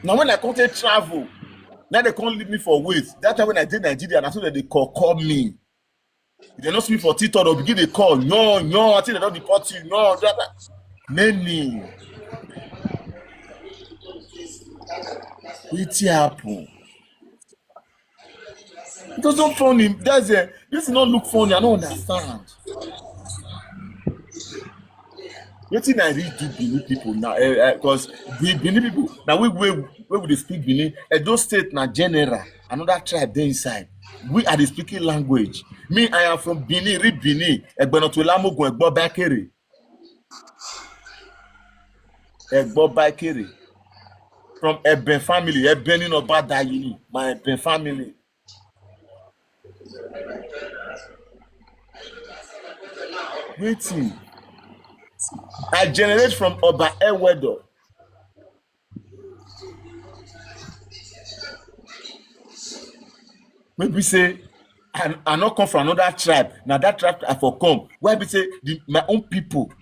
Now when I come to travel, now they can't leave me for wait. That time when I did Nigeria, and I told them they call me. If they not speak for TikTok, they'll begin to call. No, I think they don't deport you. No, that. Many. Wetin happen? It doesn't funny. That's a. This is not look funny. I don't understand. Wetin I really do Benin people now? Because Benin people now we would they speak Benin. Edo State na general. Another tribe there inside. We are the speaking language. Me, I am from Benin. Read Benin. Egbenotolamogun Egbo Bakere. Egbo Bakere. From Eben family. Eben in Obadayini. My Eben family. Wetin? I generate from Oba Ewedo. Maybe say I not come from another tribe. Now that tribe I for come. Why be say my own people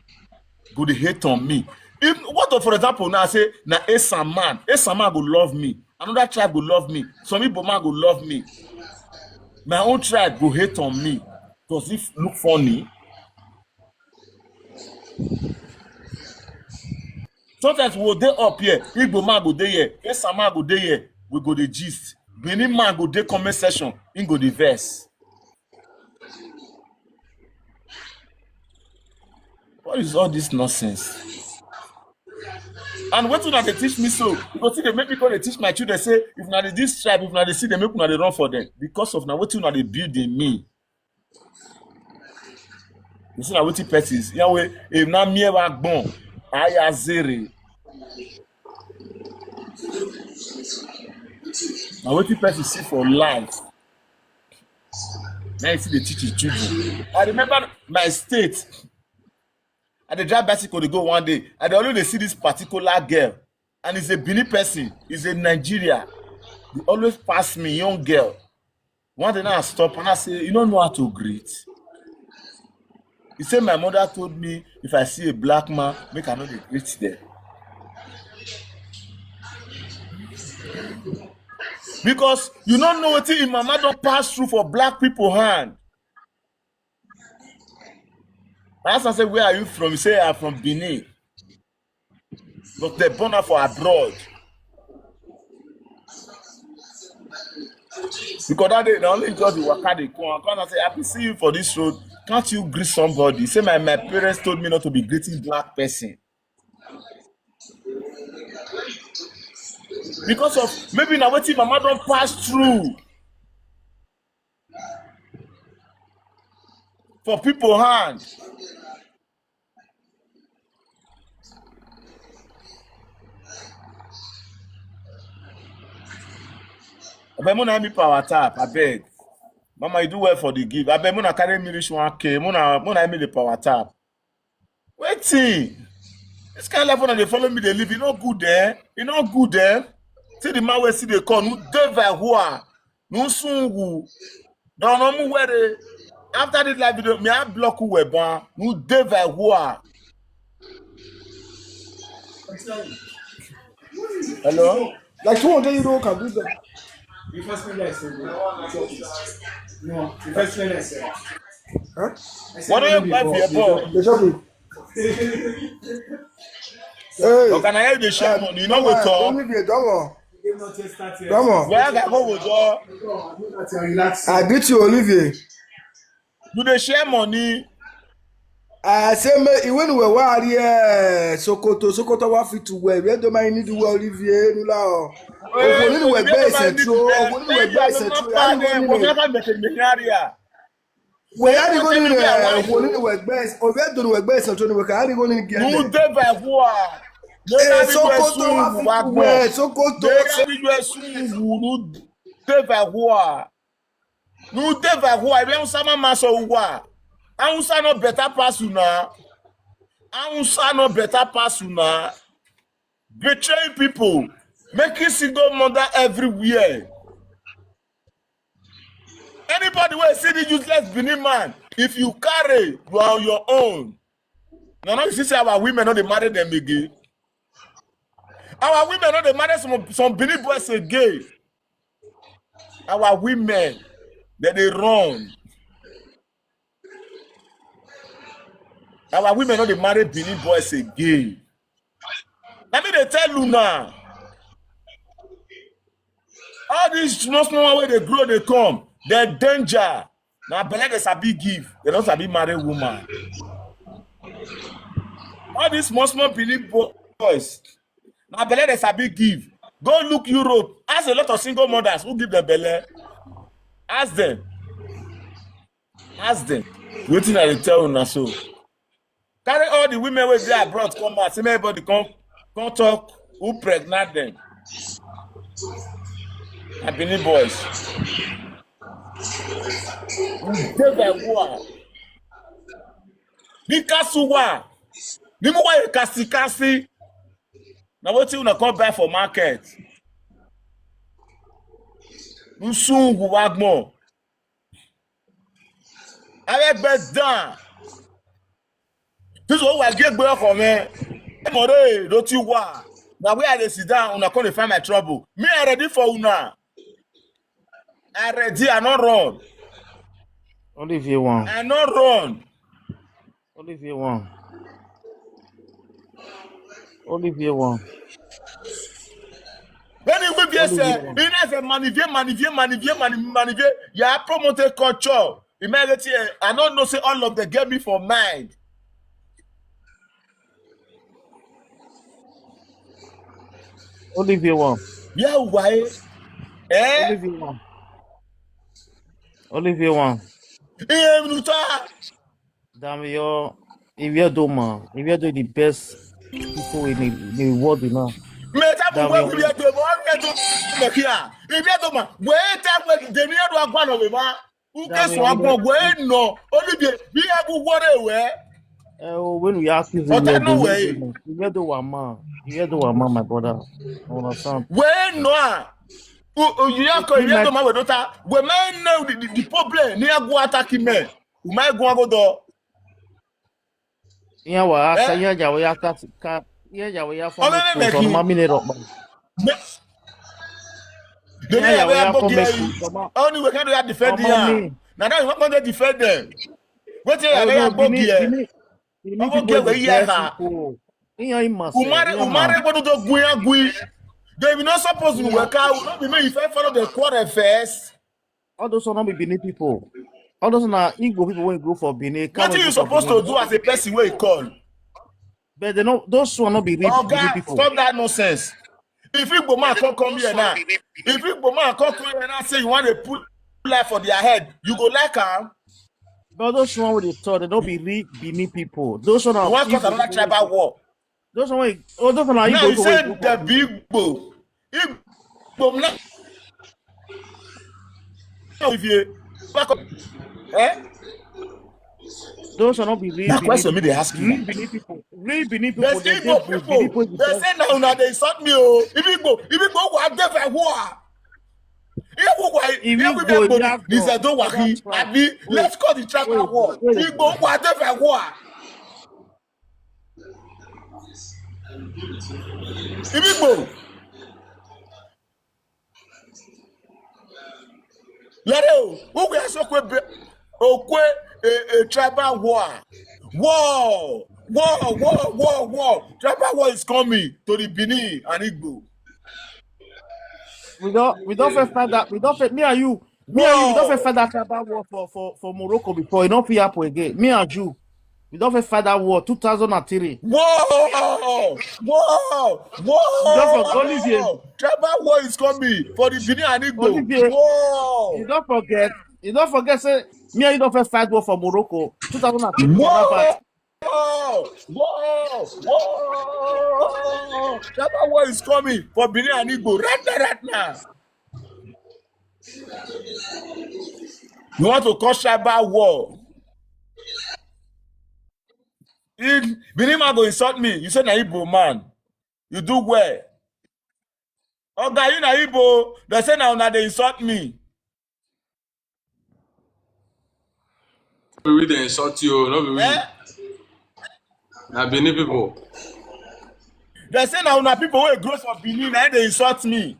go dey hate on me? If what if, for example, now I say na Esaman go love me. Another tribe go love me. Some Igbo man go love me. My own tribe go hate on me. Does it look funny? Sometimes we go dey up here, Igbo man go dey here, Esaman go dey here, we go dey gist. Benin man go dey comment section, him go dey verse. What is all this nonsense? And wetin una dey teach me so? Because see, they make me go dey teach my children say, if na dey this tribe, if na dey see them, make una dey run for them. Because of na wetin una dey build in me. You see na wetin person is. Yahweh, if na mie wa gbon, aya zere. Na wetin person see for life. Now you see dey teach his children. I remember my state. I dey drive bicycle dey go one day. I dey always dey see this particular girl, and it's a Benin person. It's a Nigeria. They always pass me, young girl. One day now I stop and I say, you don't know how to greet. He said my mother told me if I see a black man, make I know dey greet them. Because you don't know wetin im mama don pass through for black people hand. I ask am say, where are you from? He say, I'm from Benin. But they born her for abroad. Because that day, the only just the waka dey come. I say, I can see you for this road. Can't you greet somebody? He say, my parents told me not to be greeting black person. Because of maybe na wetin mama don pass through for people hand. Abeg muna help me power tap, abeg. Mama, you do well for the give. Abeg muna carry me reach 1K. Muna help me the power tap. Wetin? This kind of life when they follow me, they live. You no good there. You no good there. See the man wey see dey call. Nu deva hua. Nu sungu. Don't know me where. After this live video, me I block who we ban. Nu deva hua. Hello? Like 200 euro can do that. The first thing I said, no, the first thing I said. Huh? What do you buy for your ball? They shop it. Hey. Okay, I hear the share money. You know what talk? Olivier, come on. Come Come on. Where I go with talk? I beat you, Olivier. Do they share money? I say, me, when we were here, Sokoto wa fit to wear. We don't mind need to wear Olivier. Nula. Ogo need to wear best central. Ogo need to wear best central. Where are you going to Ogo need to wear best? Ogo don't wear best central. Where are you going to get? Nu deva hua. Sokoto wa fit to wear. Sokoto. Nu deva hua. Nu deva hua. Ebe unsama maso uwa. Ansa no better pass una. Ansa no better pass una. Betraying people. Making single mother everywhere. Anybody will see the useless Benin man. If you carry, you are on your own. Now you see our women not they marry them again. Our women no dey marry some Benin boys again. Our women, they run. Our women no dey marry Benin boys again. Let me dey tell you now. All these small way they grow, they come. They're danger. Now, belle they sabi give. They don't sabi marry woman. All these small Benin boys. Now, belle they sabi give. Go look Europe. Ask a lot of single mothers who give them belle. Ask them. Ask them. Wetin I dey tell una so. Carry all the women wey dey abroad come out. See everybody come talk who pregnant them. And Benin boys. Ni kasuwa. Ni mo wa kasi. Na wetin una come buy for market. Nsungu wagbon. Avec bedan. This one will get better for me. More don't you wa. Now where they sit down, una come to find my trouble. Me I ready for una. I ready, I not run. Only if you want. I not run. Only if you want. Only if you want. When you will be say, it has a manivie. You have promoted culture. Imagine, I don't know say all of them get me for mind. Only if you want. Yeah, why? Eh? Only if you want. Only if you want. Damn your if you're doing the best people in the world, you know. Mais ça pour moi, il y a deux mois, il y a deux mois. Ouais, t'as ouais, demi à doit quoi non mais moi. Ou que soit bon, ouais non. Olivier, bien vous voir ouais. When we ask you, you hear the one man, my brother. I understand. Ouais non. You are going to my daughter. We may know the problem. Ni a go attack him. We may go do. Yeah, well, I say yeah, we have that. Yeah, we have for me minute up. Yeah, we have only we can do that defend them. Now you want to defend them. What you have bogi here? Bogi we here ha. Umare go to gui. They will not supposed to work out. Not be me if I follow the quarter first. All those are not be Benin people. All those are Igbo people when go for Benin. What are you supposed to do as a person where you call? But they know those who are not be Benin people. Stop that nonsense. If Igbo man come here now, if Igbo man come here now say you want to put life for their head, you go like them. But those one with the thought, they don't be real Benin people. Those one are. You want to cause another tribal war? Those one, those one are Igbo. Now you said the big Igbo. Igbo now. If you back up, eh? Those are not be real. That question me they ask you. Real Benin people. Real Benin people. There's Igbo people. They say now they insult me. Oh, if Igbo what get for war. Let's call the tribal war. Igbo what get for war. Igbo. Lero, who we are so a tribal war. War. Tribal war is coming to the Benin and Igbo. We don't fight that. We don't fight me and you. We don't fight that tribal war for Morocco before. It don't be happen again. Me and you. We don't fight that war 2003. Whoa! Tribal war is coming for the Benin and Igbo. Whoa! You don't forget. Say me and you don't fight war for Morocco 2003. Whoa! Tribal war is coming for Benin and Igbo right now. You want to cause tribal war? Benin man go insult me. You say na Igbo man. You do well. Oga, you na Igbo. They say now they insult me. We they insult you, not be we. Na Benin people. They say now una people wey grow for Benin and they insult me.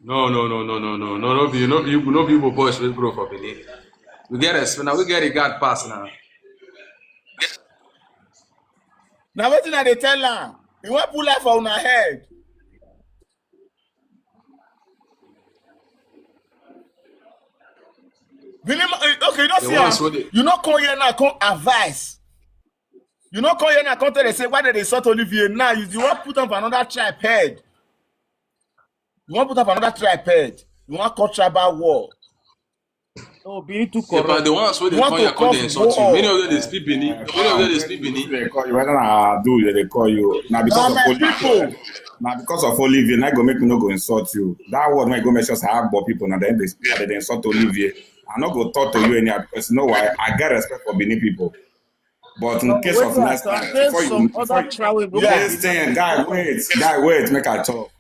No people boys will grow for Benin. We get respect now. We get regard pass now. Now wetin I dey tell am? He wan pull life for una head. Benin, okay, you don't see am. You no come here now, come advice. You no come here now, come tell they say why they insult Olivier now. You want put am for another tribe head. You want put up another tribe head. You want cut tribal war. Oh, Benin too Yeah, corrupt. but the ones where they come here, come they insult you. Many of them they speak Benin. Many of them they speak Benin. They call you. Whether I do, they call you. Now because Now of my people. Now because of Olivier, now go make me no go insult you. That word when I go make sure I have more people. Now then they insult Olivier. I'm not go talk to you any because you know why I get respect for Benin people. But in case of next time, before you listen, guy, wait, make I talk.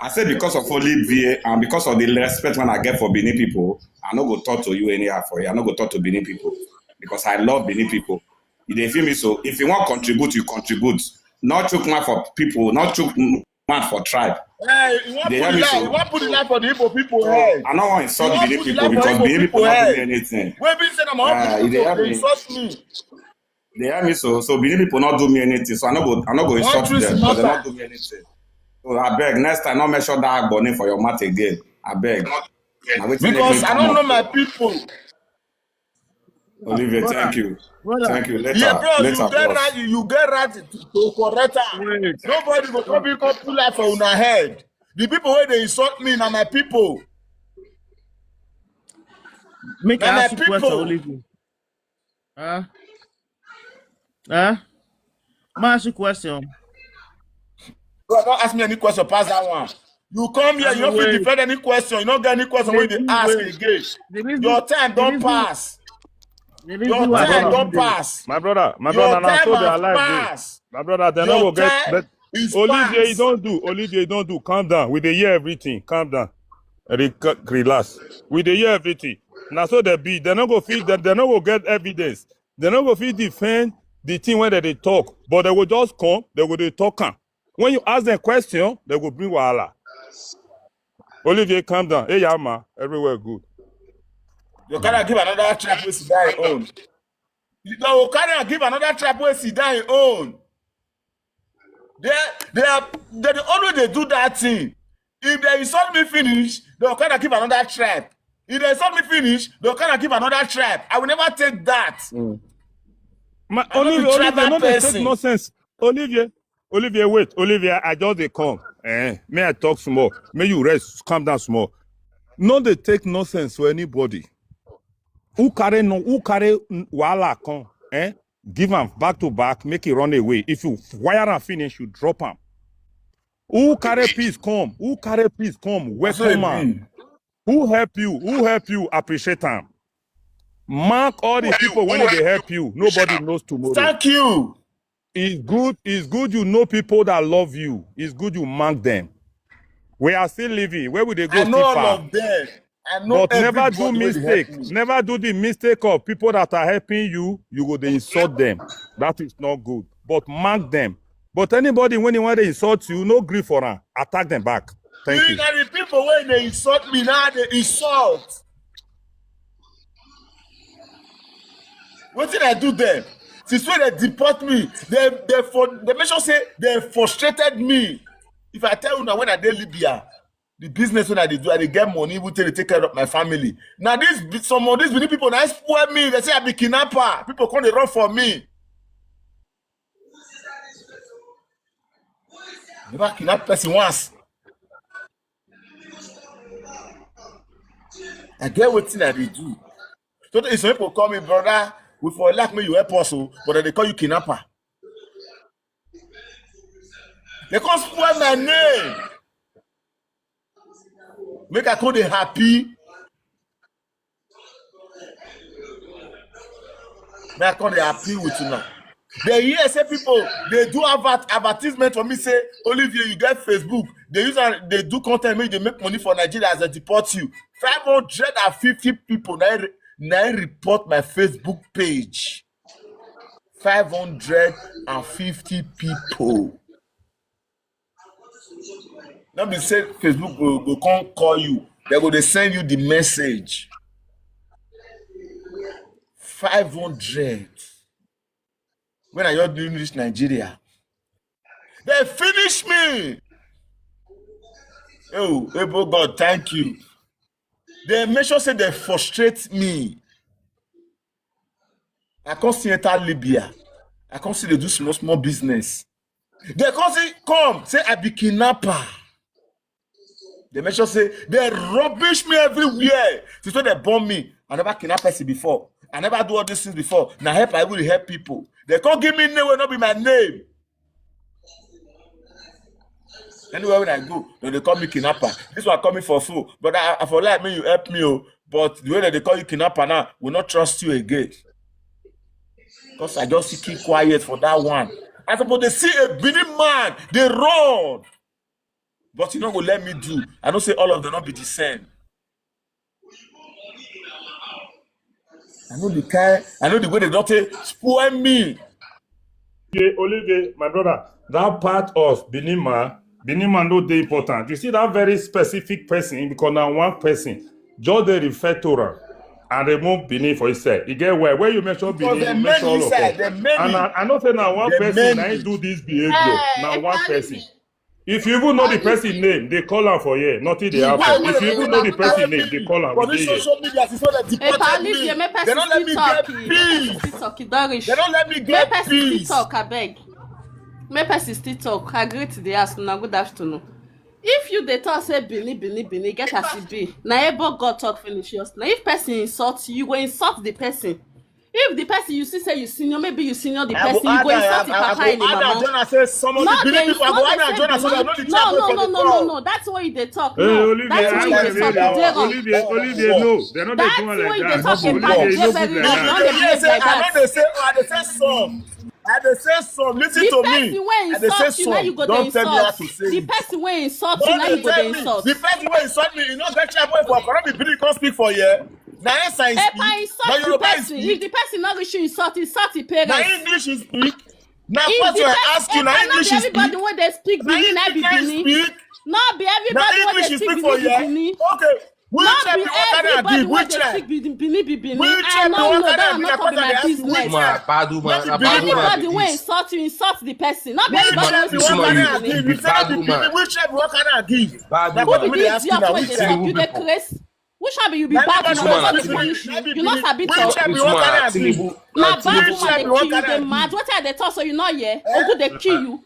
I said because of Olivier and because of the respect when I get for Benin people, I no go talk to you anyhow for you. I no go talk to Benin people because I love Benin people. You dey feel me? So if you want contribute, you contribute. Not chook man for people, not chook man for tribe. Hey, you want put the life for the Igbo people head. I don't want to insult Benin people because Benin people not do me anything. When we say I'm all they insult me. They hear me so Benin people not do me anything. So I no go insult them because they not do me anything. So I beg next time, not make sure that burning for your mouth again. I beg. Because I don't know my people. Olivier, brother, thank you. Brother. Thank you. Later, Yeah, bro, later, you get right to correct her. Nobody will come pull life for una head. The people where they insult me now my people. Make I ask you question, Olivier. Huh? Huh? May I ask you question? Bro, don't ask me any question past that one. You come here, you don't feel defend any question. You don't get any question when they ask again. Your time don't pass. Your time don't pass. My brother, now so they are alive. My brother, they no go get. But Olivier, you don't do. Calm down. We dey hear everything. Calm down. Relax. We dey hear everything. Now so they be. They no go feel that. They no go get evidence. They no go feel defend the thing when they talk. But they will just come. They will talk. When you ask them question, they will bring wahala. Olivier, calm down. Hey, Yama, everywhere good. You cannot give another trap with Sidai own. You cannot give another trap with Sidai own. They always do that thing. If they insult me finish, they'll kind of give another trap. If they insult me finish, they'll kind of give another trap. I will never take that. Olivier, no dey take nonsense. Olivier, wait. Olivier, I just dey come. May I talk small? May you rest, calm down small. No dey take nonsense for anybody. Who carry wahala come? Give him back to back, make it run away. If you wire and finish, you drop him. Who carry peace come? Welcome man. Who help you? Appreciate them. Mark all the people when they help you. Nobody knows tomorrow. Thank you. It's good you know people that love you. It's good you mark them. We are still living. Where would they go? I know all of them. I know. But never do mistake. Never do the mistake of people that are helping you. You go to insult them. That is not good. But mark them. But anybody when they want to insult you, no grief for them. Attack them back. Thank you. The people when they insult me now, they insult. What did I do them? Since when they deport me, they make sure say they frustrated me. If I tell you now when I did Libya, the business when I did do, I did get money, they take care of my family. Now some of these people now spoil me. They say I be kidnapper. People come they run for me. Never kidnap person once. I get what I did do. So if some people call me brother, we for like me you help us, but they call you kidnapper. They can't spoil my name. Make I call they happy. Make I call they happy with you now. They hear say people they do advertisement for me say Olivier you get Facebook. They do content make they make money for Nigeria as they deport you. 550 people now report my Facebook page. 550 people. Not be say Facebook go come call you. They go they send you the message. 500. When I just doing this Nigeria, they finish me. Oh, Ebo God, thank you. They make sure say they frustrate me. I can't see enter Libya. I can't see they do small business. They can't say, come, say I be kidnapper. They make sure say they rubbish me everywhere. Since when they bomb me, I never kidnap person before. I never do all these things before. Now I will help people. They can't give me name will not be my name. Anywhere when I go, they call me kidnapper. This one call me for food. But I for like me, you help me. Oh. But the way that they call you kidnapper now, will not trust you again. Because I just keep quiet for that one. I suppose they see a Benin man, they run. But you know what let me do. I don't say all of them not be the same. I know the way they don't spoil me. Olivier, my brother, that part of Benin man no dey important. You see that very specific person, because now one person, just they refer to her and remove Benin for himself. You get where you mention Benin, you mention all of them. And I know say now one person I do this behavior. Now one person. If you even know the person name, they call her for here. Nothing they happen. If you even know the person name, they call her. But this social media is not They don't let me get peace. They don't let me get peace. Talk, I beg. May person still talk. I agree to the ask. Now good afternoon. If you dey talk say Bini, get as it be. Now able God talk finish yours. Now if person insult you, go insult the person. If the person you see say you senior, maybe you senior the person, you go insult the papa and the mama. No. That's why they talk. No, that's why they talk. Olivier, no, they're not that's doing why like they talk that. about I dey say some. Listen to me. The person wey insult you, now you go dey insult. The person wey insult you, now you go dey insult. The person wey insult me, you know get chair boy for correct be Billy come speak for here. Na science speak. Na Yoruba speak. If the person not reach you insult the parents. Na English is speak. Na what you ask you, na English is speak. Everybody wey dey speak Benin, na be Benin. Not be everybody wey dey speak Benin. Okay. Not be everybody wey dey speak Benin be Benin. I know that not be my business. Everybody wey insult you, insult the person. Not be everybody wey speak Benin. Which what can I give? Who be this idiot wey dey talk? You dey craze? Which one be you be bad woman? You not sabi talk. Na bad woman dey kill you. Dey mad. Wetin I dey talk so you not hear? Ogu dey kill you.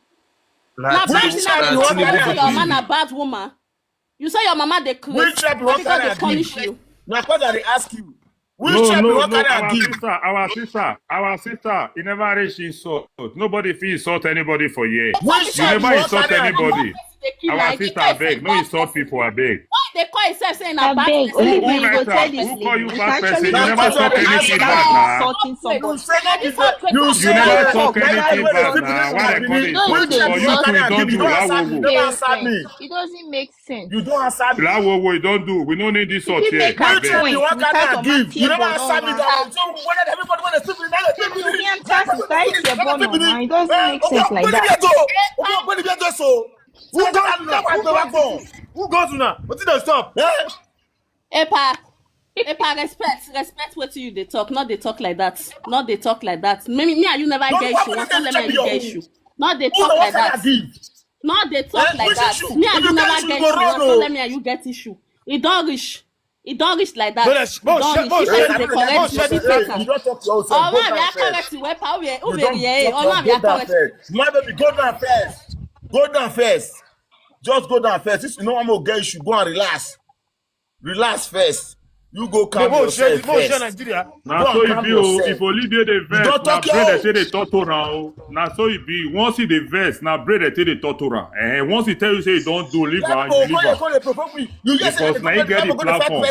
Na bad thing I dey talk. You say your man na bad woman. You say your mama dey craze. Which one because they punish you. Na what I dey ask you. Our sister, he never reach insult. Nobody feel insult anybody for years. Which you never insult anybody. Our Like, sister, I beg. No insult people, I beg. Why they call itself saying na bad Abeg, person? Olivier, you go Who tell this who call you lady. bad person? You That's never what talk I'm anything asking. bad now. Insulting somebody. You say You never talk anything bad now. Why they call it No, insult? you For you two, you don't do You don't answer me. It doesn't make sense. You don't answer me. Lawowo, you don't do. We don't need this sort If you here. make a I Which beg. one you want without to give? You never a answer me that. So when everybody want to speak with that, European tax is right here, but no, it doesn't make sense like that. Who goes now? What did I stop? Epa, respect what you they talk. Not they talk like that. Not they talk like that. Me and you never get issue. One let me you get issue. Not they talk like that. Not they talk like that. Me and you never get issue. One let me and you get issue. It don't reach. It don't reach like that. It don't reach. If they correct you, You don't talk to yourself. oh man, we are correct you. Wepa, we are. Oh man, we are correct. My baby, go down first. Go down first. Just go down first. This, you know I'm gonna get you. Go and relax. Relax first. You go calm yourself first. Now so it be if Olivier the verse, now bread they say they tortura. Now so it be once he the verse, now bread they say they tortura. And once he tell you say you don't do, leave her, you leave her. You just Because now you get the platform.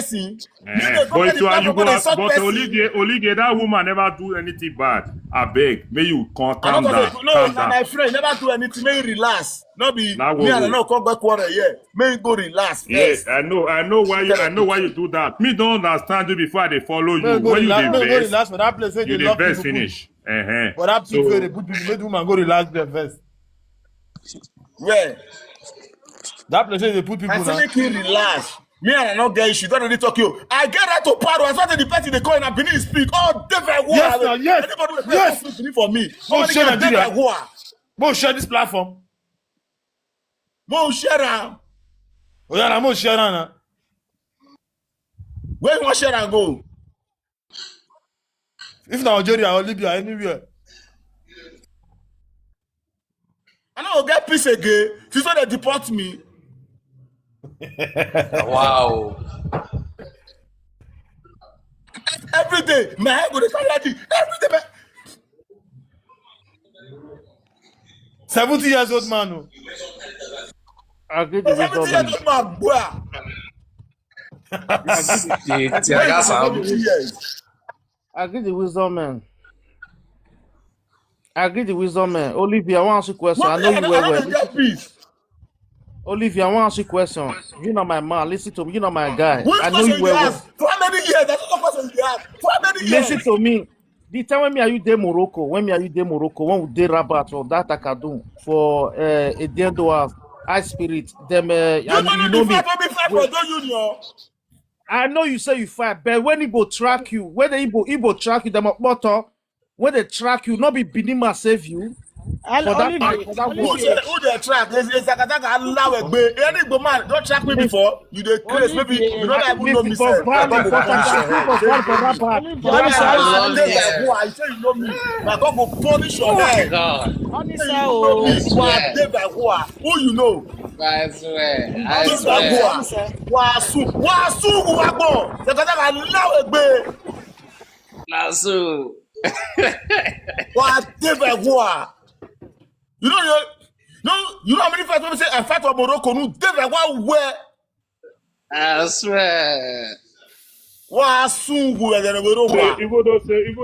But Olivier, that woman never do anything bad. I beg, may you calm down. No, my friend, never do anything. May you relax. No be me and I know come back quarter here. May you go relax first. Yes, I know why you do that. Me don't understand you before they follow you. When you the verse, you the verse finish. But that So, people, they put people, make the woman go relax there first. Where? That place where they put I people say now. make you relax. Me and I not get issue. Don't really talk you. I get that to Paro. As far as the person they call and Benin speak. Oh, David War. Yes, now, yes, Anybody will yes. play Benin for me. Mo Somebody share get Nigeria. David War. Mo share this platform. Mo share am. Oh yeah, mo share now. Where you want share and go? If Nigeria or Libya, anywhere. I don't get peace again. Since when they deport me. Wow. Every day, my head go to carry every day. Man. 70 years old man. Oh. I agree with 70 years old man, boy. I agree the wisdom man. I agree the wisdom man. Olivia, I want to ask you a question. I know you well. Olivia, I want to ask you a question. You know my man. Listen to me. You know my guy. I know you well. For how many years? That's not question you ask. For how many years? Listen to me. The time when me are you there Morocco, when we did Rabat or that Takadum for a day high spirit, them you know me. I know you say you fight, but when Igbo track you, when the Igbo track you, them motor, when they track you, not be Binima save you. For that Who they track? It's like allow a bay. Any Igbo man don't track me before. You the craze maybe you don't even know me. I say you know me. I go punish your head. Who you know? I swear. Wasu wagbo. Allow a bay. Nasu. You know how many fights when we say a fight for Morocco, no, David, where? I swear. Even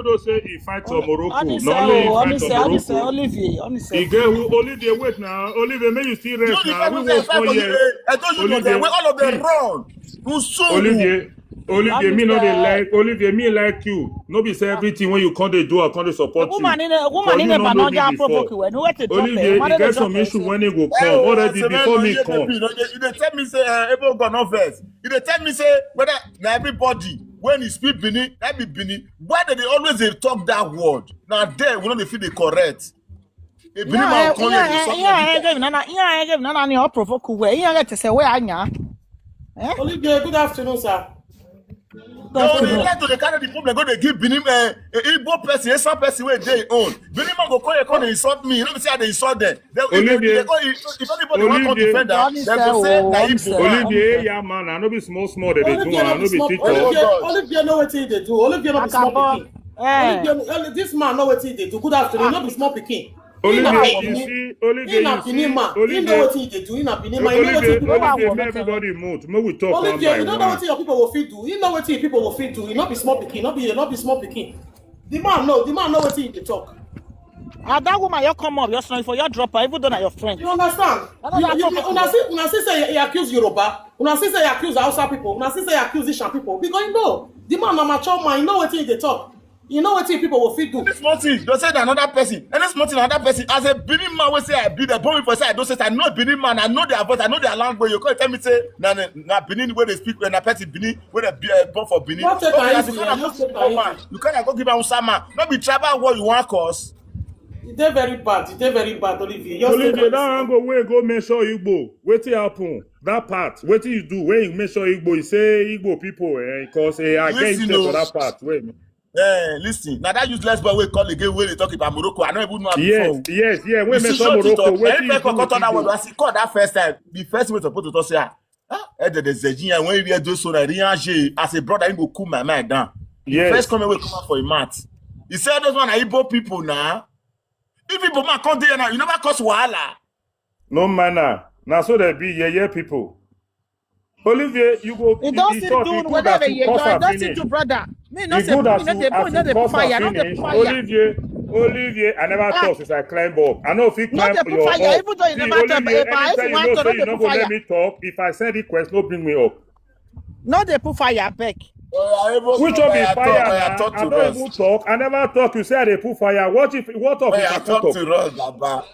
though say he fight for Morocco, not only he fight for Morocco. Olivier, wait now. Olivier, may you still rest now. We won't 4 years. I told you Olivier, all of them run. Olivier, me no dey like. Olivier, me like you. No be say everything when you can't do, I can't support you. Woman in a before. Olivier, you get some issue when he go come already before me come. You dey tell me say everyone go no vex. You dey tell me say whether everybody when he speak Benin, that be Benin. Why do they always talk that word? Now there we know they feel they correct. Olivier, good afternoon, sir. No, they like to carry the problem. Go they give Benin Igbo person, some person where they own. Benin man go come insult me. You know me say they insult them. If anybody want to defend them, they go say na Igbo. Olivier, yeah man, I know be small that they do. I know be TikTok. Olivier know what they do. Olivier not be small pikin. This man know what they do. Good afternoon, not be small pikin. Olivier, you see, Olivier, he know what he do. He not everybody move. May we talk Olivier, you don't know what your people will fit do. You know what your people will fit do. You not be small pikin. Not be small pikin. The man know what he talk. That woman, you come up, you're sorry for your dropper, even though you're your friend. You understand? Una say he accuse Yoruba. Una say he accuse Hausa people. Una say he accuse Ishan people. Because you know, the man na mature man. You know what he talk. You know what people will fit do. This small thing, don't say that another person. Any small thing, another person. As a Benin man, we say I be the bomb for say I don't say I know Benin man. I know their voice. I know their language. You can't tell me say na Benin where they speak when a person Benin where they born for Benin. You can't go give a Usama. Not be tribal what you want cause. They're very bad. Olivier. Olivier, that go measure Igbo. Wetin happen? That part. Wetin you do when you measure Igbo? You say Igbo people, because I get into for that part. Wait. Listen. Now that useless boy we call again when they talk about Morocco. I don't even know before. Yes. When measure Morocco, wetin you do? I see call that first time. The first way to put it to say, when you do so that as a brother, he go cool my mind down. Yes. First come away come out for a mat. He said those one are Igbo people now. If people man come there now, you never cause wahala. No manner. Now so there be people. Olivier, you go. It don't still do whatever you do. It don't still do, brother. Me no say the fire. Olivier, I never talk since I climb up. I know if you climb up your fire, even though you never talk. Anytime you know say you not gonna let me talk. If I send request, no bring me up. No, they put fire back. Which one be fire now? I don't even talk. I never talk. You say they put fire. What if I talk put to Ross, Baba.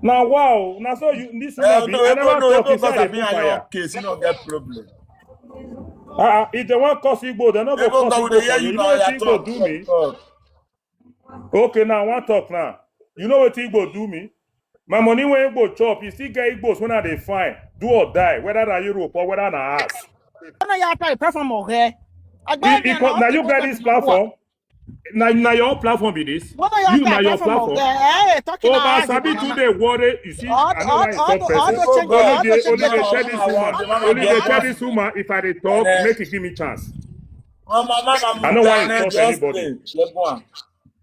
Now wow. Now so you this woman be. I never talk. You say they put fire. Case, you don't get problem. If they want cause Igbo, they not go cause Igbo for you. You know what Igbo do me? Okay, now I want talk now. You know what Igbo do me? My money when Igbo chop, you still get Igbos when they fine. Do or die, whether na Europe or whether na us. Now you try platform okay? Now you get this platform. Now your own platform be this. You now your platform. Oh, Sabi today worry. You see, I know why you talk person. Olivier, tell this woman. Olivier, tell this woman if I dey talk, make it give me chance. I know why you talk anybody.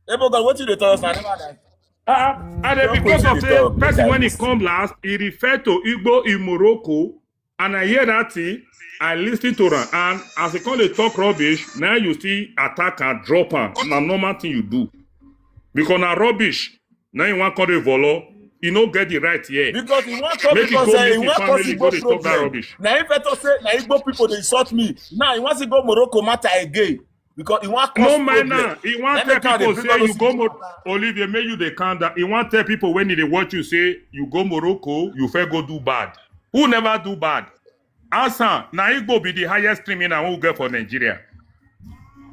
What you tell us? And then because of the person when he come last, he referred to Igbo in Morocco, and I hear that thing, I listen to them, and as they come they talk rubbish, now you see attack and drop her. Now normal thing you do. Because now rubbish, now you want to call the volo, you don't get the right here. Because you want to make it go meet the family, go they talk that rubbish. Now if I say, now Igbo people they insult me, now he wants to go Morocco matter again. Because he want no man now. He want tell people say you go Olivier, may you they count that. He want tell people when they watch you say you go Morocco, you fair go do bad. Who never do bad? Answer. Now Igbo be the highest criminal who get for Nigeria.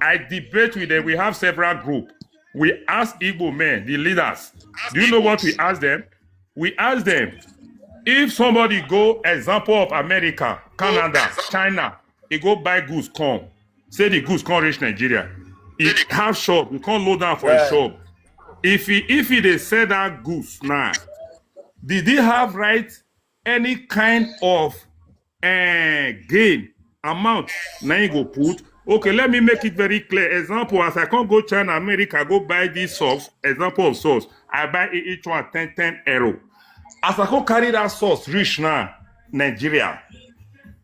I debate with them. We have several groups. We ask Igbo men, the leaders. Do you know what we ask them? We ask them if somebody go example of America, Canada, China, he go buy goods come. Say the goods can't reach Nigeria. If have shop, we can't load down for a shop. If he they sell that goods now, did he have right any kind of gain amount? Now you go put. Okay, let me make it very clear. Example, as I can't go China, America, go buy these sauce. Example of sauce. I buy each one 10 euro. As I can carry that sauce reach now, Nigeria,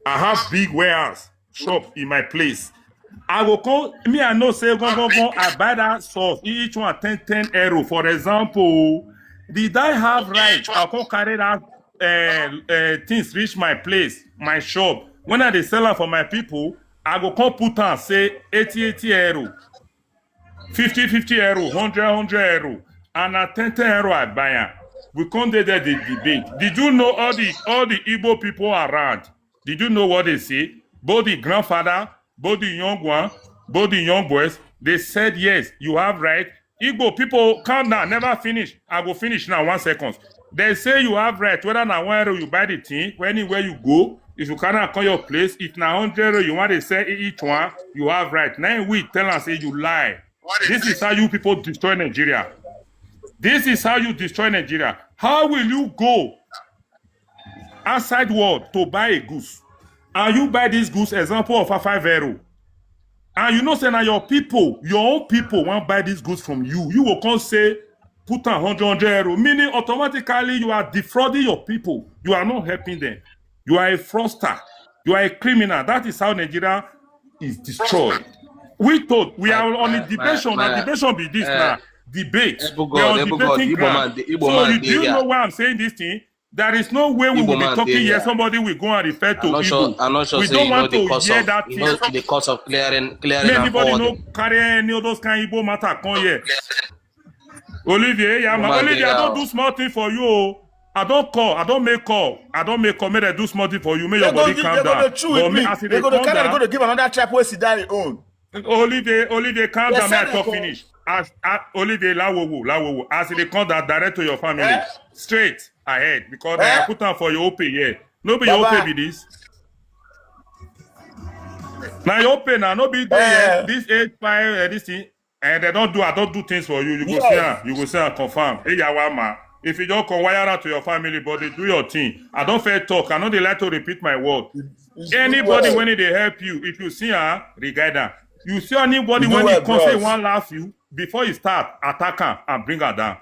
I have big warehouse shop in my place. I will call me. I know say go. I buy that sauce. Each one 10 euro. For example, did I have right? I can carry that things reach my place, my shop. When I dey sell it for my people, I go come put on say 80 euro, 50 euro, 100 euro, and at 10 euro I buy am. We come there the debate. Did you know all the Igbo people around? Did you know what they say? Both the grandfather, both the young one, both the young boys, they said yes, you have right. Igbo people, calm down, never finish. I go finish now, 1 second. They say you have right, whether na 1 euro you buy the thing, anywhere you go, if you cannot call your place, if na 100 euro you want to sell each one, you have right. Now we tell us say you lie. This is how you people destroy Nigeria. This is how you destroy Nigeria. How will you go outside world to buy a goose? And you buy this goose, example of a 5 euro. And you know, say now your people, your own people want buy this goods from you. You will come say, put on 100 euro. Meaning automatically you are defrauding your people. You are not helping them. You are a fraudster. You are a criminal. That is how Nigeria is destroyed. We thought we are on a debate. The debate be this now. Debate. We are on debating ground. So do you know why I'm saying this thing? There is no way we will be talking here. Somebody will go and refer to Igbo. I'm not sure we don't want to hear that thing. The cost of clearing anybody no carry any of those kind of Igbo matter come here. Olivier, Olivier, I don't do small thing for you. I don't call. I don't make call. May I do small thing for you. May your body calm down. They're going to give another chap where he died own. Olivier, calm down. May I talk finish. Olivier, lawo. As they come down direct to your family, straight ahead, because I put on for your OP here. No be your OP be this. Now your OP now, no be this 8-5 this thing, and I don't do things for you. You go say and confirm. Hey, Yawama. If you don't come wire out to your family, but they do your thing. I don't fair talk. I know they like to repeat my word. Anybody when they help you, if you see her, regard her. You see anybody when he come say one laugh you, before you start, attack her and bring her down.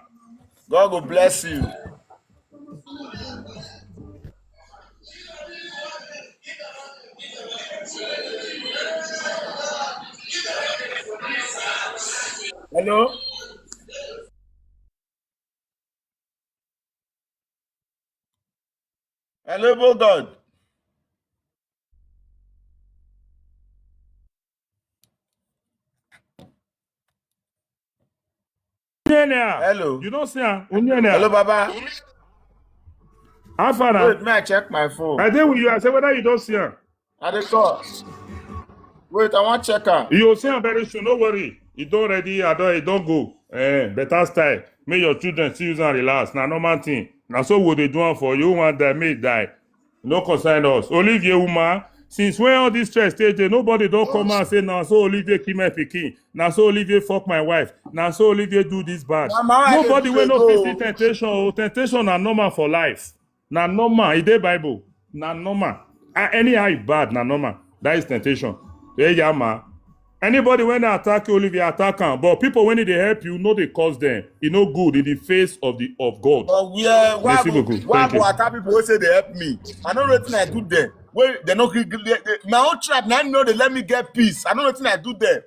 God will bless you. Hello? Hello, Bulldog. Hello. You don't see her. Hello, Baba. How far now? Wait, may I check my phone? I think with you. I say whether you don't see her. I dey call. Wait, I want check her. You will see her very soon. Don't worry. You don't ready. You don't go. Better style. Make your children see you and relax. Now normal thing. Now so what they doing for you? Want that may die. No concern us. Olivier woman. Since when all this stress stage, nobody don't come and say, now so Olivier kill my pikin. Now so Olivier fuck my wife. Now so Olivier do this bad. Nobody will not face temptation. Oh, temptation are normal for life. Now normal. It is Bible. Now normal. Anyhow it bad. Now normal. That is temptation. Hey, yama. Anybody when they attack you, Olivier attack them. But people when they help you, know they cause them. It no good in the face of God. But why go attack people who say they help me? I know nothing I do there. Well, they no my own trap. Now you know they let me get peace. I know nothing I do there.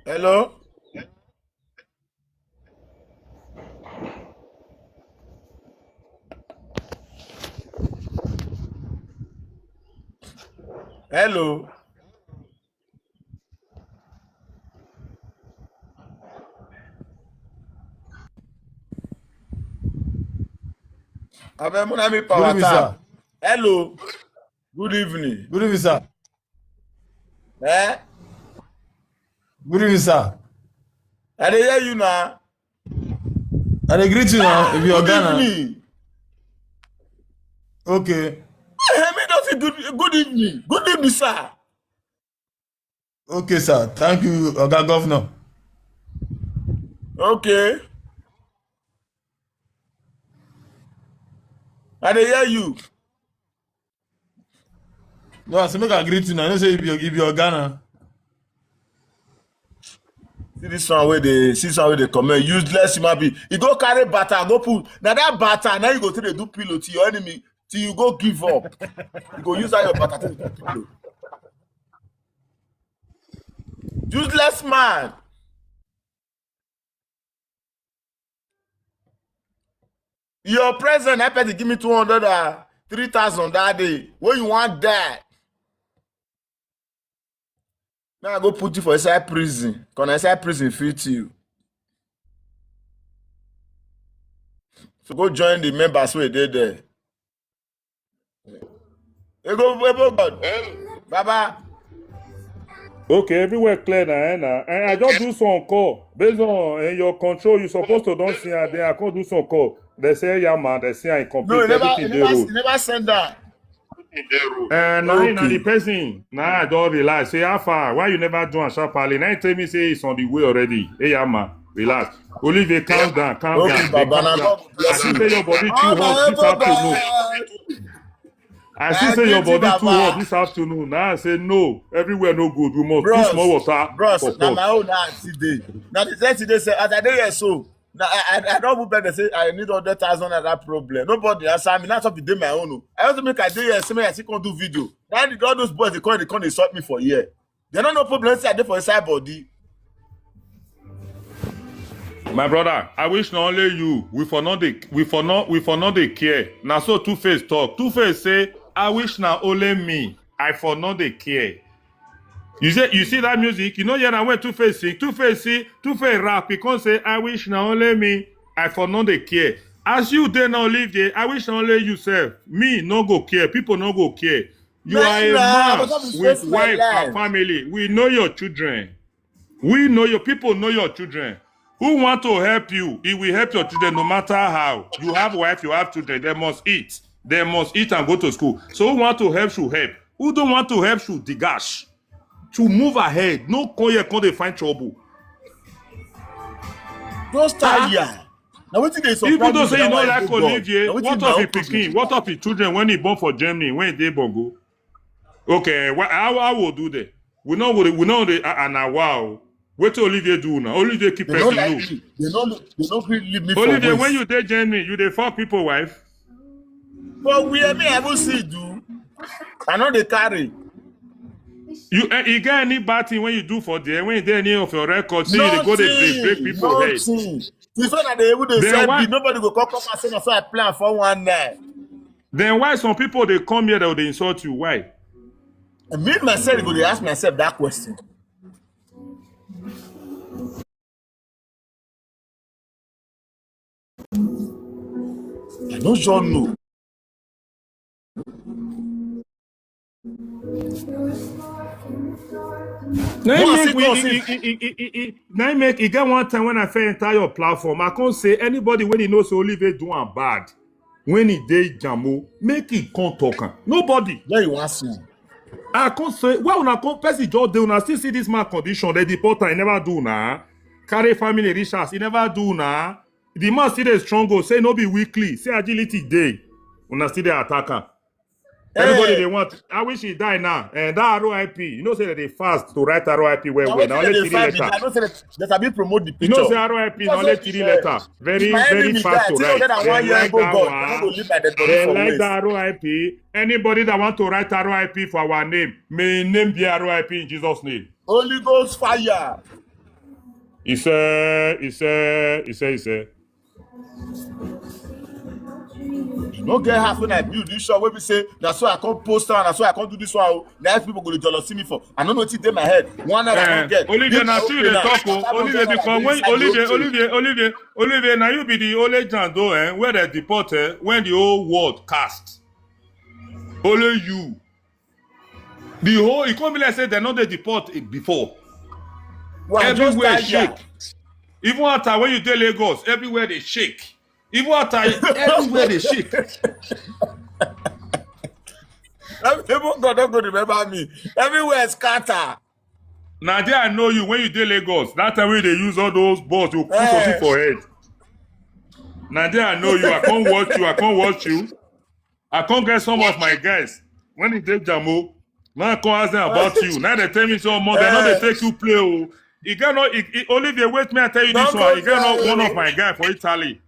Hello? Hello? Good evening, sir. Hello? Good evening. Good evening, sir. Eh? Good evening, sir. I dey hear you now. I dey greet you now. If you're Good Ghana. evening. Okay. Me don't say good evening. Good evening, sir. Okay, sir. Thank you, Oga Governor. Okay. I dey hear you. No, I say make I greet you now. I know say if you're Ghana. See this one where they comment useless human being. You go carry butter, go put now that butter. Now you go to the do pillow to your enemy till you go give up. You go use that your butter to do pillow. Useless man. Your present happen to give me 200 3,000 that day. When you want that? Now I go put you for inside prison. Because inside prison fit you. So go join the members who they there. You go God. Baba. Okay, everywhere clear now. And I just do some call. Based on your control, you supposed to don't see her there. I can't do some call. They say, yeah, man, they say I complete No, everything they wrote. you never send that. Now the person, now I don't realize. Say, how far? Why you never do a sharp alley? Now you tell me, say it's on the way already. Hey, yeah, man, relax. Olivier, calm down, calm down. I see say your body too hot this afternoon. I see say your body too hot this afternoon. Now I say no, everywhere no good. We must put small water. Bros, now my own today. Now the next day say, as I dey here so. Now I don't move back and say I need 100,000 at that problem. Nobody answer me. That's what we did my own. I want to make a day here, say I still can't do video. Now all those boys they come they sort me for a year. They don't no problem. Say I did for inside body. My brother, I wish not only you. We for not they care. Now so Two-Face talk. Two-Face say, I wish now only me. I for not they care. You see that music? You know yeah, I went Two-Face sing. Two-Face rap. He can't say, I wish now only me. I for not they care. As you then Olivier, I wish only you self. Me no go care. People no go care. You are a man with wife and family. We know your children. We know your people know your children. Who want to help you? It will help your children no matter how. You have wife, you have children. They must eat. They must eat and go to school. So who want to help should help. Who don't want to help should digash. To move ahead. No call here, they find trouble. Don't start here. Now what they surprise people don't say you know like Olivier. What of his pikin? What of his children when he born for Germany? When they bongo? Okay, how will do that? We know and wow. What Olivier do now? Olivier keep They don't person like me. They don't really leave me Olivier, for when you waste. dey Germany, you dey fuck people wife. But we me I will see do. I know they carry. You get any bad thing when you do for there? When you do any of your records, say you dey go dey break people head. Nothing. It's not that they able to Then say why- nobody go come and say so I plan for one night. Then why some people they come here that they insult you? Why? And me myself go to ask myself that question. I don't sure know. Now make it get one time when I fell enter your platform. I can't say anybody when he knows Olivier doing bad. When he dey jamo, make it come talk. Nobody. Where you want to? I can't say why when I come person just do now still see this man condition. The deporter he never do now. Carry family riches, he never do now. The man still dey strong go say no be weekly. Say agility day. Una still dey attacker. Everybody they want. I wish he die now. And that ROIP, you know, say that they fast to write ROIP well. Now only 3 letters. I don't say that I be promote the You picture. know, say ROIP now only 3 letters. Very fast to write. They like that ROIP. Anybody that want to write ROIP for our name, may name be ROIP in Jesus' name. Holy Ghost fire. He said. You no get half when I build this shop where we say that's why I can't post on, that's why I can't do this one. Now people go to jealousy me for. I don't know what it in my head. One night I don't get. Olivier, now see the talk. Olivier, because when Olivier, now you be the only Jando, where they deported when the whole world cast. Only you. The whole economy say they know they deport it before. Well, everywhere shake. Even after when you tell Lagos, everywhere they shake. Even after everywhere they shake. People don't go remember me. Everywhere is scatter. Now there I know you when you tell Lagos. That time when they use all those balls to put something for head. Now there I know you. I can't watch you. I can't get some of my guys. When they take Jamo, now I can't ask them about you. Now they tell me so much. They know they take you play. You got no Olivier, wait me, I tell you this one. You got no one of my guys for Italy.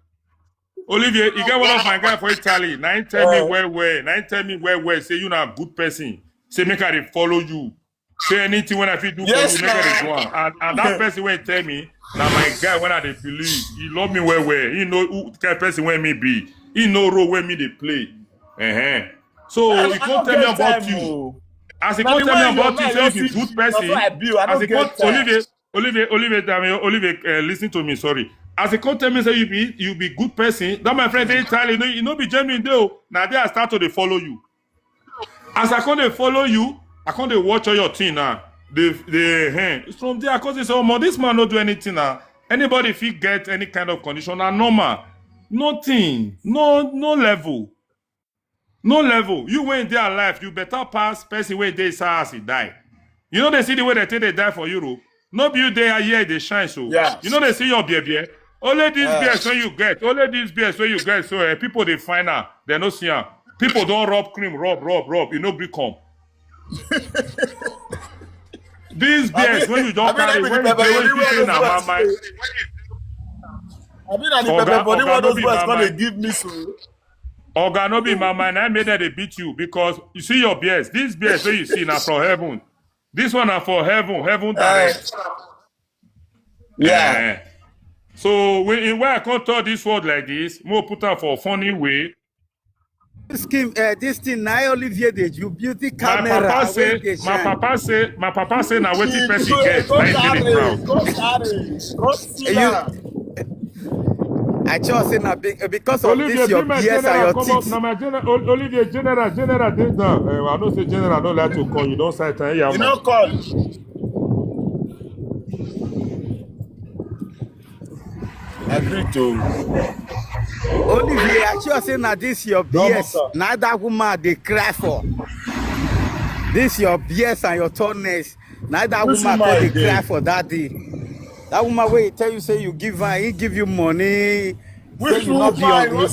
Olivier, you get one of my guys for Italy. Now he tell me where. Now he tell me where. Say you not a good person. Say make I follow you. Say anything when I feel do for you, make I do one. And that person when tell me, now my guy when I dey believe, he love me where. He know who kind of person when me be. He know role where me they play. So he can't tell me about you. As he can't tell me about you, say you be good person. As he can't Olivier, listen to me. Sorry. As he come tell me say you be good person, that my friend they Italian, you know be genuine though. Now they start to they follow you. As I come they follow you, I come they watch all your thing now. It's from there because they say, oh, this man not do anything now. Anybody if he get any kind of condition, now normal, nothing, no level, no level. You went there alive, you better pass person where they say as he die. You know they see the way they take they die for Europe. No be you there here they shine so. Yeah. You know they see your baby. Only these beers when you get. Only these beers when you get. So people they find out. They no see her. People don't rob cream. Rob. You know be come. These beers when you don't carry. When you say na mama. I mean, I need pepper body. What those boys gonna give me so. Oga no be mama. And I made that they beat you because you see your beers. These beers when you see now from heaven. This one are for heaven direct. Yeah. So when I can't tell this word like this, more put up for a funny way. This thing now Olivier did you beauty camera. My papa say now wetin person get. I just say now because of Olivier, this your BS and your teeth. Olivier, general, this now. I don't say general, I don't like to call you. Don't say time. You don't call. Agree to. Olivier, I just say now this your BS. Now that woman they cry for. This your BS and your tallness. Now that woman they cry for that day. That woman where he tell you say you give her, he give you money. Which woman? That woman will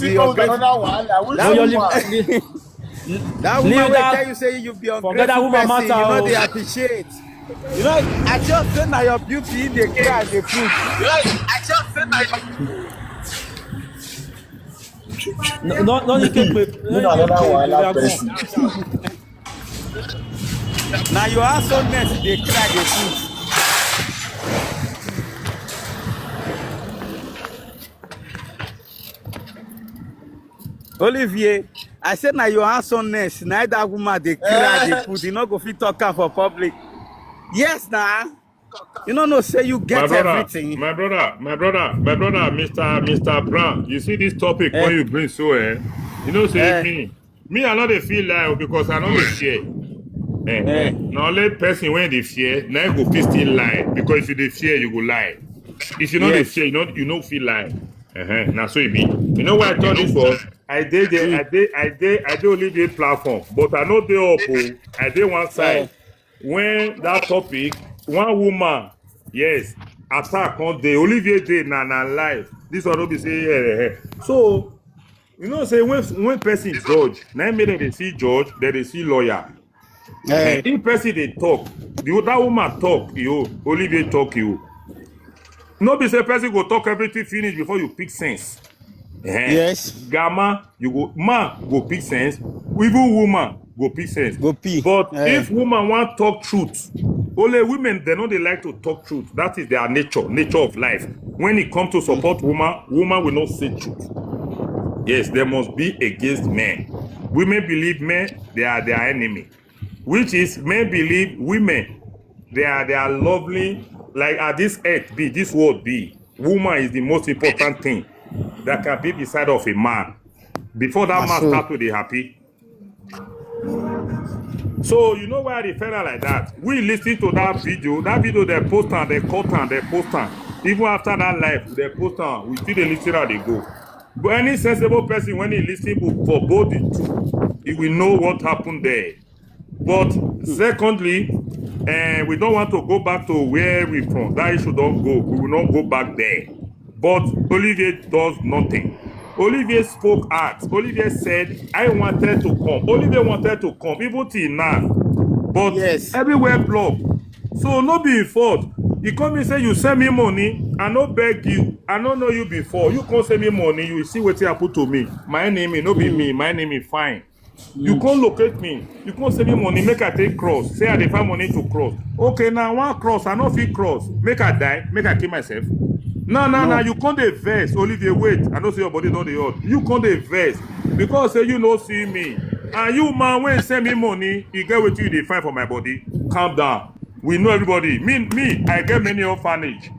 tell you say you be on forget that woman matter. You know they appreciate. You know, I just say now your beauty in the cry, the put. Non ni ke pe, You non know ni another ke wahala dragon. person. Now your handsomeness, they cry, they put. Olivier, I said now your handsomeness, now that woman they cry, they put. You know, go fit talk am for public. Yes, now. You know, no say you My get brother, everything. Mr. Brown, you see this topic Eh, when you bring so, you know, say eh, me, I know they feel like because I know they fear. eh. Now let person when they fear, now go fit still lie because if you dey fear, you go lie. If you know they Yes. fear, you know feel lie. Now so it be. You know why I turn this for? I did there, I did only the platform, but I know they up. Oh, I did one Eh, side when that topic, one woman, yes, attack on the Olivier Day na life. This one don't be say So you know say when person judge, now make them they see judge, then they see lawyer. eh. If person they talk, the other woman talk you, Olivier talk you. No be say person go talk everything finish before you pick sense. Yes. Gamma, you go man go pick sense, even woman go pick sense. Go pee. But Eh. if woman want talk truth, only women they know they like to talk truth. That is their nature of life. When it comes to support woman will not say truth. Yes, they must be against men. Women believe men they are their enemy, which is men believe women they are lovely. Like at this earth be this world be, woman is the most important thing that can be beside of a man. Before that man So, start to be happy. So you know why they felt like that? We listen to that video they post on, they cut on, they post on. Even after that life, they post on, we still they listen how they go. But any sensible person, when he listen for both the two, he will know what happened there. But secondly, we don't want to go back to where we from. That issue don't go. We will not go back there. But Olivier does nothing. Olivier spoke out. Olivier said, I wanted to come. Olivier wanted to come, even till now. But yes. everywhere blocked. So no be fault. You come and say you send me money, I no beg you, I don't know you before. You come send me money, you see what happen to me. My name is no be me, my name is fine. You can't locate me. You can't send me money, make I take cross. Say I dey find money to cross. Okay, now one cross, I no fit cross. Make I die, make I kill myself. No, you can't dey vex. Olivier, wait. I know say your body don't dey hot. You can't dey vex because say you no see me. And you man, when you send me money, you get what you dey find for my body. Calm down. We know everybody. Me, I get many orphanage.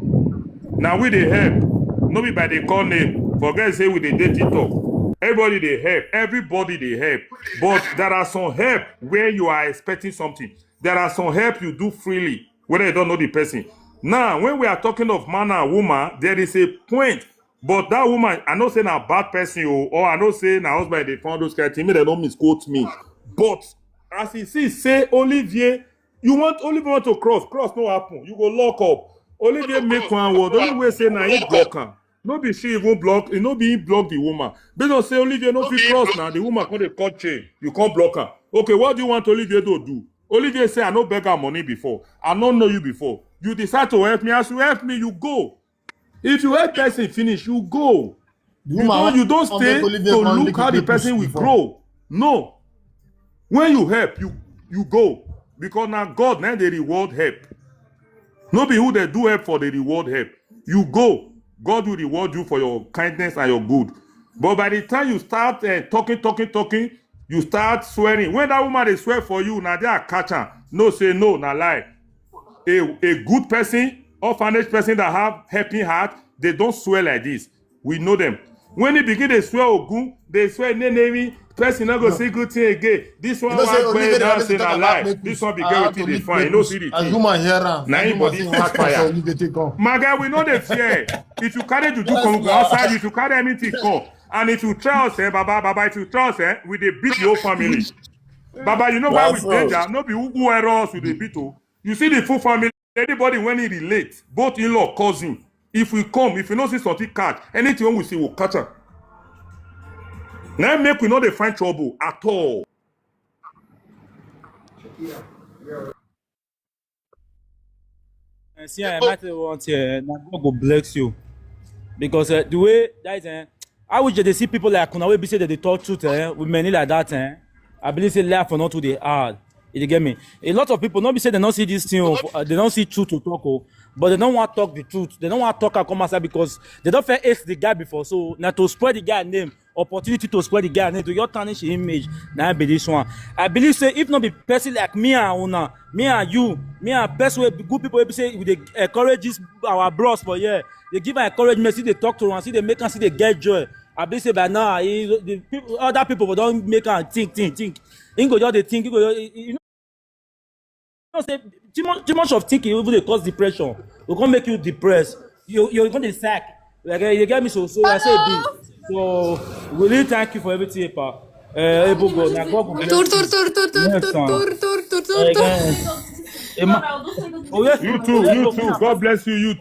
Now we dey help. No be by the call name. Forget say we dey date TikTok. Everybody they help. Everybody they help. But there are some help where you are expecting something. There are some help you do freely, whether you don't know the person. Now, when we are talking of man and woman, there is a point. But that woman, I know saying a bad person, or I know saying a husband, they found those kind of things, they don't misquote me. But as you see, say Olivier, Olivier want to cross no happen. You go lock up. Olivier make one word. Only way say now he block her. No be she even block, no be he block the woman. They don't say Olivier no fit cross now. The woman can't cut chain. You can't block her. Okay, what do you want Olivier to do? Olivier say I no beg her money before. I don't know you before. You decide to help me. As you help me, you go. If you help person finish, you go. You don't stay to look how the person will grow. No. When you help, you go. Because now God now they reward help. No be who they do help for the reward help. You go. God will reward you for your kindness and your good. But by the time you start talking, you start swearing. When that woman they swear for you, now they are catcher. No say no, na lie. A good person, orphanage person that have helping heart, they don't swear like this. We know them. When they begin to swear Ogun, they swear name, person not go say good thing again. This one want down say na lie. This one be get wetin dey find. You know see the thing. Na anybody catch fire. My guy, we know the fear. If you carry juju come outside, if you carry anything come, and if you try us, Baba, if you try us, we dey beat the whole family. Baba, you know why we danger? No be who error us with the beat. You see the full family. Anybody when he relate, both in-law, cousin. If we come, if you know see something catch, anything we see will catch her. Now make we know they find trouble at all. See, I might want to God go bless you because the way that is, I wish they see people like Kuna be say that they talk truth with many like that. I believe say life for not too they hard. You get me? A lot of people not be say they don't see this thing, they don't see truth to talk, but they don't want to talk the truth. They don't want to talk and come outside because they don't fair ace the guy before. So now to spread the guy name, opportunity to spread the guy name to your tarnish image. Now be this one. I believe say if not be person like me and Una, me and you, me and person wey good people wey say they encourage this our bros for here. They give an encouragement, see they talk to them, see they make them see they get joy. I believe say by now the people, other people don't make them think. You go just they think, you go you know say too much of thinking even dey cause depression. It go make you depressed. You're going to sack. Like you get me so I say it. So we really thank you for everything, pa. Able God, na God go bless you. Next one. Again. Oh yes. You too. God bless you. You